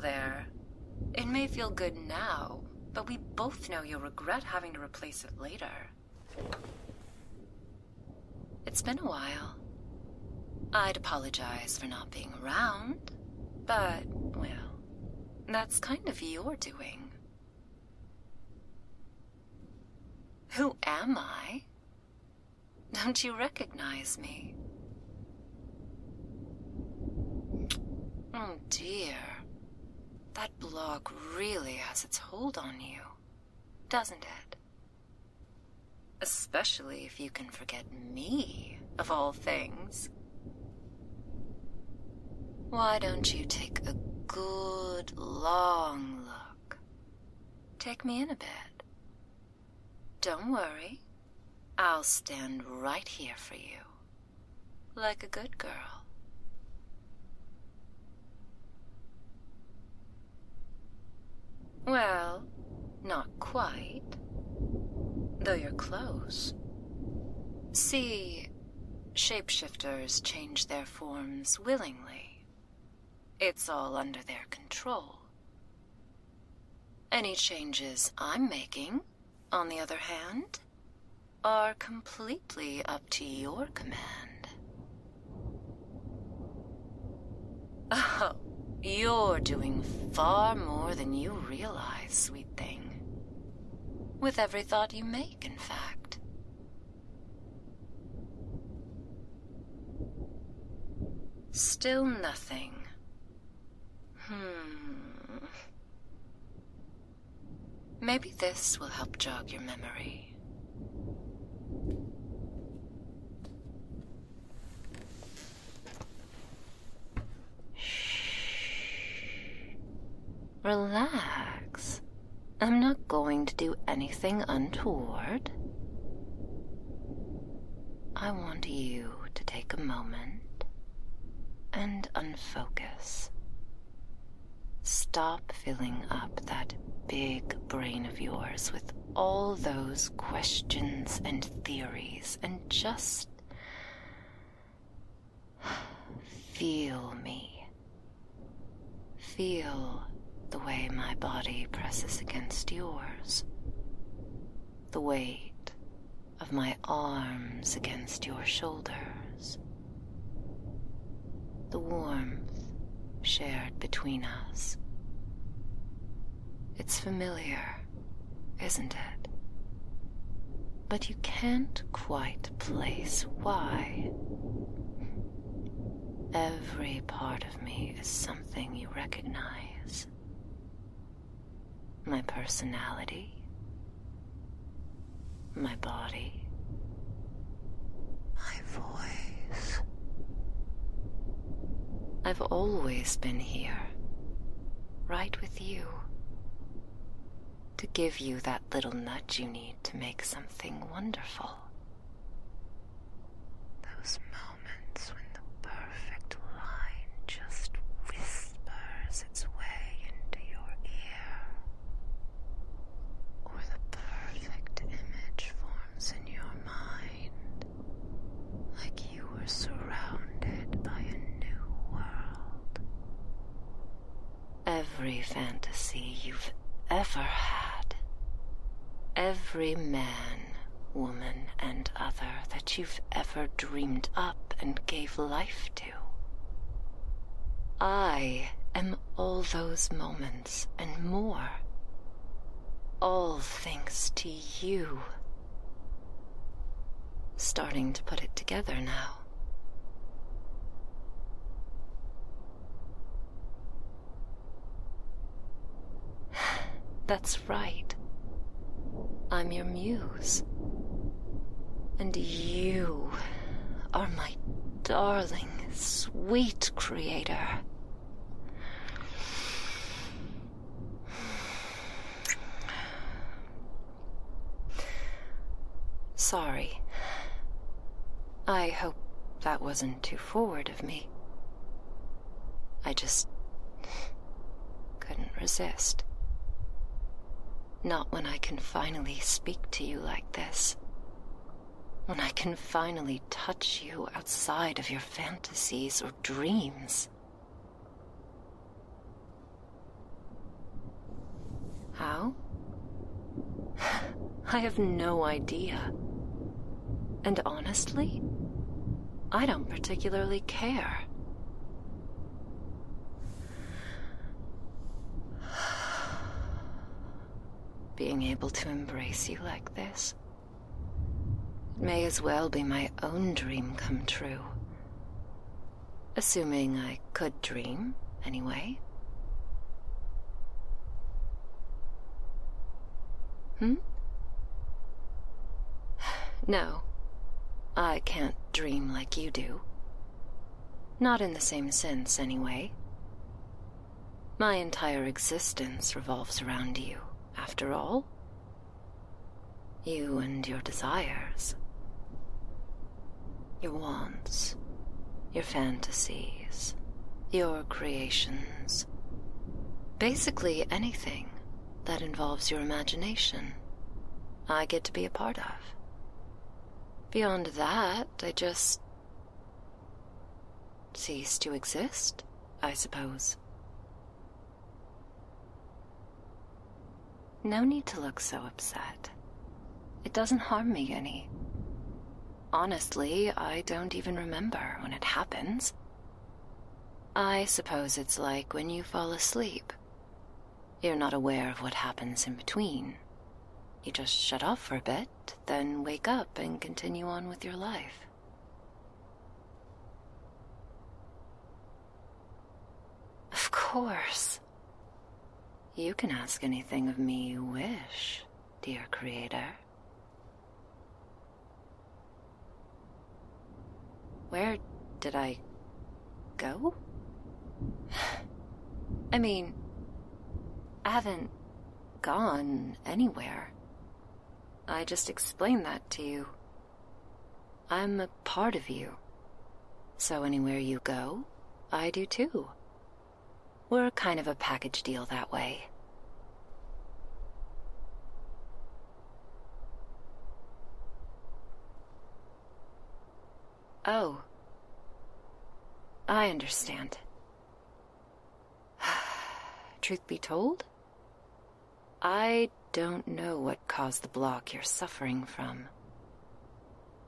there. It may feel good now, but we both know you'll regret having to replace it later. It's been a while. I'd apologize for not being around, but, well, that's kind of your doing. Who am I? Don't you recognize me? Oh dear. That blog really has its hold on you, doesn't it? Especially if you can forget me, of all things. Why don't you take a good, long look? Take me in a bit. Don't worry. I'll stand right here for you, like a good girl. Well, not quite, though you're close. See, shapeshifters change their forms willingly. It's all under their control. Any changes I'm making, on the other hand, are completely up to your command. Oh, you're doing far more than you realize, sweet thing. With every thought you make, in fact. Still nothing. Maybe this will help jog your memory. Relax. I'm not going to do anything untoward. I want you to take a moment and unfocus. Stop filling up that big brain of yours with all those questions and theories and just feel me. Feel the way my body presses against yours. The weight of my arms against your shoulders. The warmth shared between us. It's familiar, isn't it? But you can't quite place why. Every part of me is something you recognize. My personality, my body, my voice. I've always been here, right with you, to give you that little nudge you need to make something wonderful. Those moments when the perfect line just whispers its way into your ear, or the perfect image forms in your mind, like you were surrounded by a new world. Every fantasy you've ever had, every man, woman, and other that you've ever dreamed up and gave life to. I am all those moments and more. All thanks to you. Starting to put it together now. That's right. I'm your muse. And you are my darling, sweet creator. Sorry. I hope that wasn't too forward of me. I just couldn't resist. Not when I can finally speak to you like this. When I can finally touch you outside of your fantasies or dreams. How? I have no idea. And honestly, I don't particularly care. Being able to embrace you like this, it may as well be my own dream come true. Assuming I could dream, anyway. No, I can't dream like you do. Not in the same sense, anyway. My entire existence revolves around you, after all. You and your desires. Your wants. Your fantasies. Your creations. Basically anything that involves your imagination, I get to be a part of. Beyond that, I just cease to exist, I suppose. No need to look so upset. It doesn't harm me any. Honestly, I don't even remember when it happens. I suppose it's like when you fall asleep. You're not aware of what happens in between. You just shut off for a bit, then wake up and continue on with your life. Of course. You can ask anything of me you wish, dear creator. Where did I go? I mean, I haven't gone anywhere. I just explained that to you. I'm a part of you. So anywhere you go, I do too. We're kind of a package deal that way. Oh. I understand. Truth be told, I don't know what caused the block you're suffering from.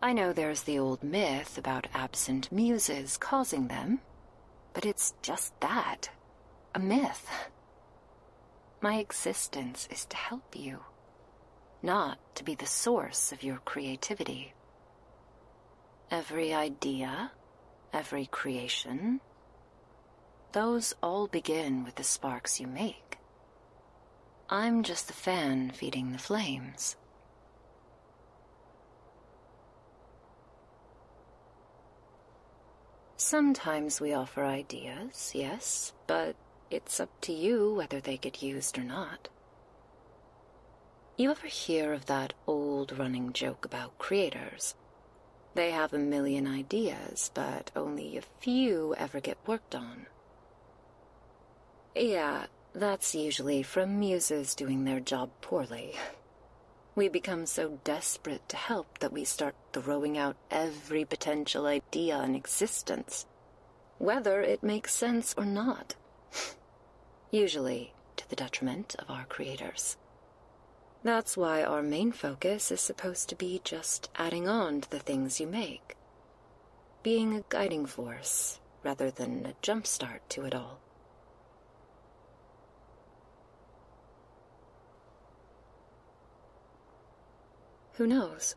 I know there's the old myth about absent muses causing them, but it's just that, a myth. My existence is to help you, not to be the source of your creativity. Every idea, every creation, those all begin with the sparks you make. I'm just the fan feeding the flames. Sometimes we offer ideas, yes, but it's up to you whether they get used or not. You ever hear of that old running joke about creators? They have a million ideas, but only a few ever get worked on. Yeah, that's usually from muses doing their job poorly. We become so desperate to help that we start throwing out every potential idea in existence, whether it makes sense or not. Usually to the detriment of our creators. That's why our main focus is supposed to be just adding on to the things you make. Being a guiding force, rather than a jumpstart to it all. Who knows?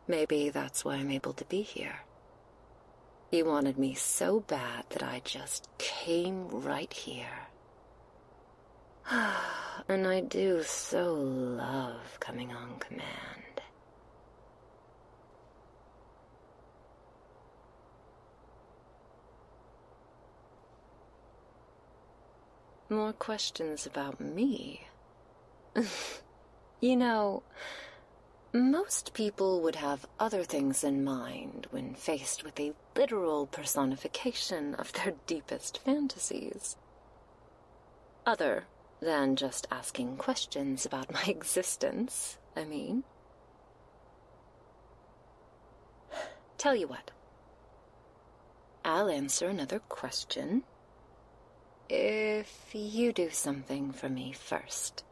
Maybe that's why I'm able to be here. You wanted me so bad that I just came right here. And I do so love coming on command. More questions about me? You know, most people would have other things in mind when faced with a literal personification of their deepest fantasies. Other than just asking questions about my existence, I mean. Tell you what. I'll answer another question. if you do something for me first?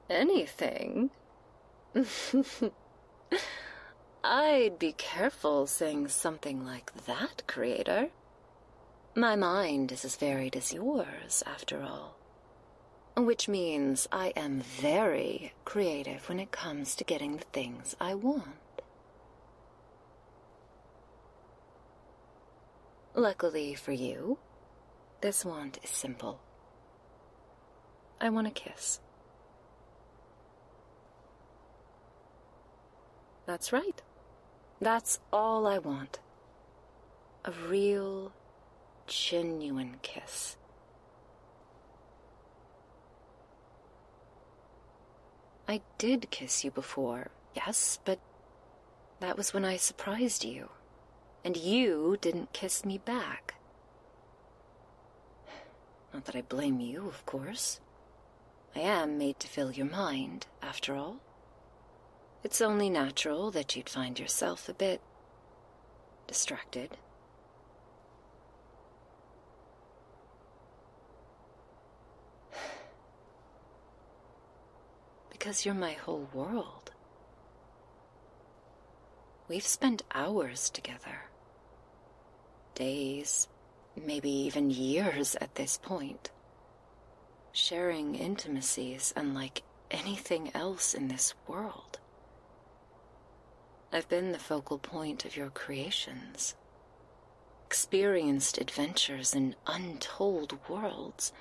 Anything? I'd be careful saying something like that, creator. My mind is as varied as yours, after all. Which means I am very creative when it comes to getting the things I want. Luckily for you, this want is simple. I want a kiss. That's right. That's all I want. A real, genuine kiss. I did kiss you before, yes, but that was when I surprised you, and you didn't kiss me back. Not that I blame you, of course. I am made to fill your mind, after all. It's only natural that you'd find yourself a bit distracted. Because you're my whole world. We've spent hours together. Days, maybe even years at this point. Sharing intimacies unlike anything else in this world. I've been the focal point of your creations. Experienced adventures in untold worlds.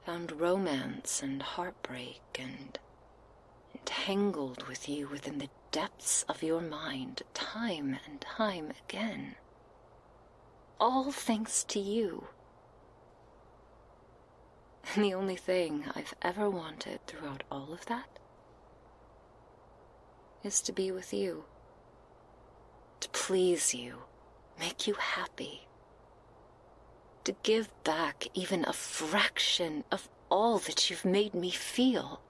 Found romance and heartbreak and entangled with you within the depths of your mind time and time again. All thanks to you. And the only thing I've ever wanted throughout all of that is to be with you. To please you, make you happy. To give back even a fraction of all that you've made me feel.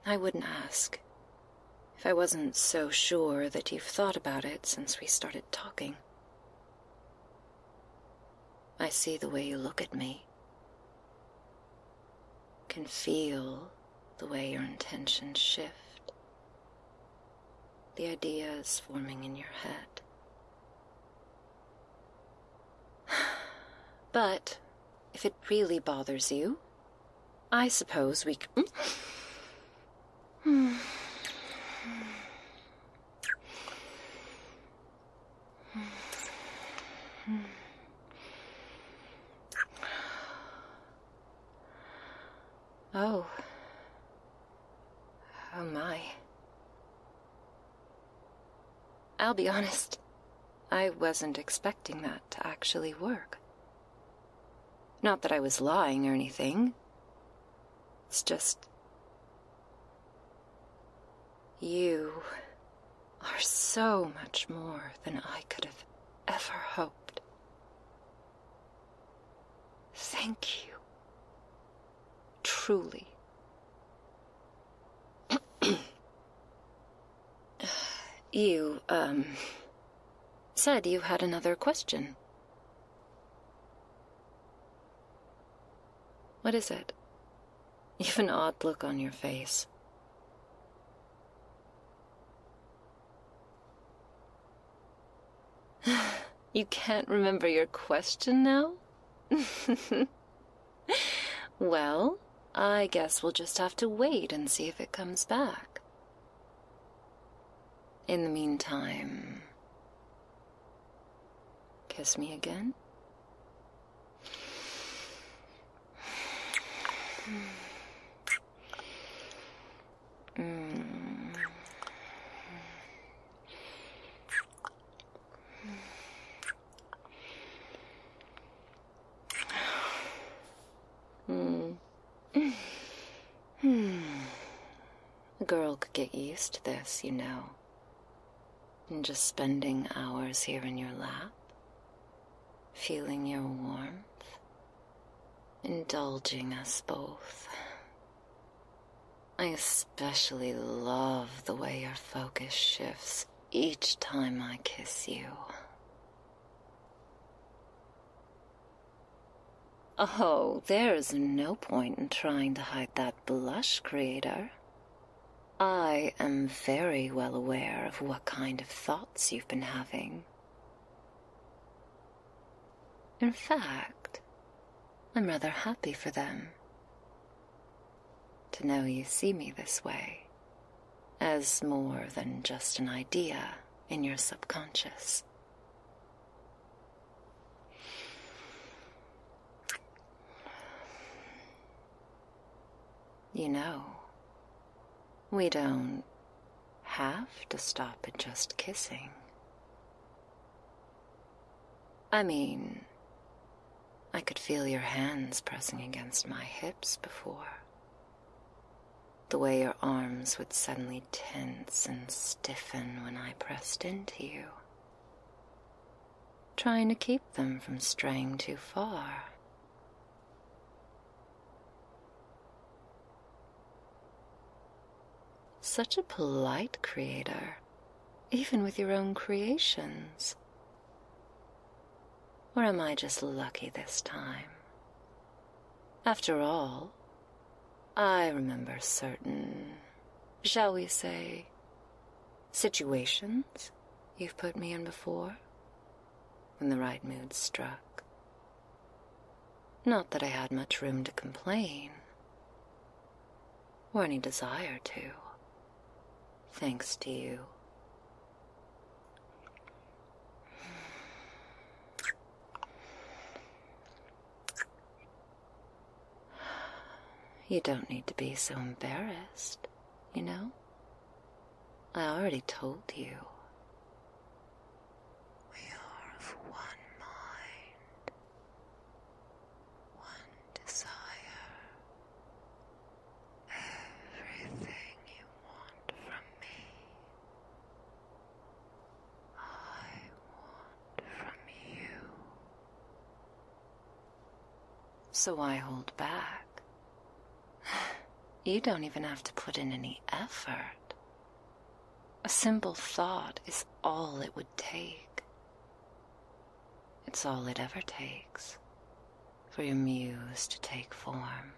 I wouldn't ask if I wasn't so sure that you've thought about it since we started talking. I see the way you look at me. Can feel the way your intentions shift. The ideas forming in your head. But if it really bothers you, I suppose we could... Oh. Oh my. I'll be honest, I wasn't expecting that to actually work. Not that I was lying or anything. It's just... you are so much more than I could have ever hoped. Thank you. Truly. You, said you had another question. What is it? You have an odd look on your face. You can't remember your question now? Well, I guess we'll just have to wait and see if it comes back. In the meantime, kiss me again. A girl could get used to this, you know. And just spending hours here in your lap, feeling your warmth, indulging us both. I especially love the way your focus shifts each time I kiss you. Oh, there's no point in trying to hide that blush, creator. I am very well aware of what kind of thoughts you've been having. In fact, I'm rather happy for them. To know you see me this way, as more than just an idea in your subconscious. You know, we don't have to stop at just kissing. I mean, I could feel your hands pressing against my hips before. The way your arms would suddenly tense and stiffen when I pressed into you. Trying to keep them from straying too far. Such a polite creator, even with your own creations. Or am I just lucky this time? After all, I remember certain, shall we say, situations you've put me in before, when the right mood struck. Not that I had much room to complain, or any desire to, thanks to you. You don't need to be so embarrassed, you know? I already told you. We are of one mind, one desire. Everything you want from me, I want from you. So why hold back? You don't even have to put in any effort. A simple thought is all it would take. It's all it ever takes for your muse to take form.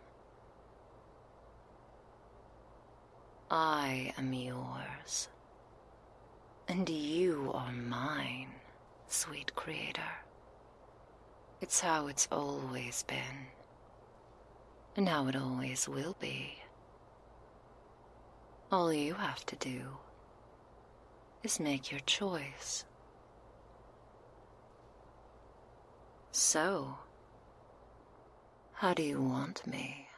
I am yours, and you are mine, sweet creator. It's how it's always been, and how it always will be. All you have to do is make your choice. So, how do you want me?